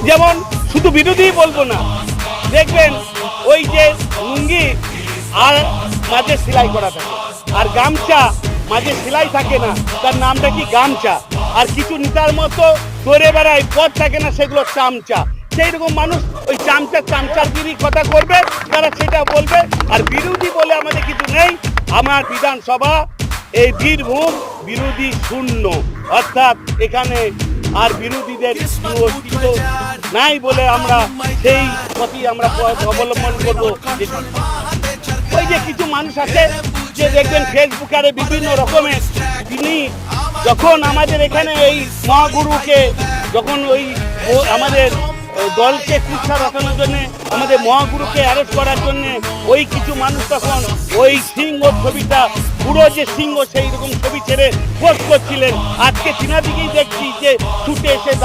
যেমন শুধু বিরোধী বলবো না, দেখবেন ওই যে লুঙ্গি আর মাঝে সেলাই করা থাকে, আর গামছা মাঝে সেলাই থাকে না, তার নামটা কি গামছা। আর কিছু নেতার মতো ধরে বেড়ায়, পথ থাকে না, সেগুলো চামচা। সেই রকম মানুষ ওই চামচারগিরি কথা করবে, তারা সেটা বলবে। আর বিরোধী বলে আমাদের কিছু নেই। আমার বিধানসভা এই বীরভূম বিরোধী শূন্য, অর্থাৎ এখানে আর বিরোধীদের অস্তিত্ব নাই বলে আমরা সেই পথই আমরা অবলম্বন করবো। ওই যে কিছু মানুষ আছে যে দেখবেন ফেসবুকে আরে বিভিন্ন রকমের, তিনি যখন আমাদের এখানে এই মহাগুরুকে, যখন ওই আমাদের দলকে কুৎসা রটানোর জন্য, আমাদের মহাগুরুকে অ্যারেস্ট করার জন্য ওই কিছু মানুষ তখন ওই সিংহ ছবিটা, পুরো যে সিংহ সেই রকম ছবি ছেড়ে পোস্ট করছিলেন। আজকে চীনা দিকেই দেখছি যে ছুটে এসে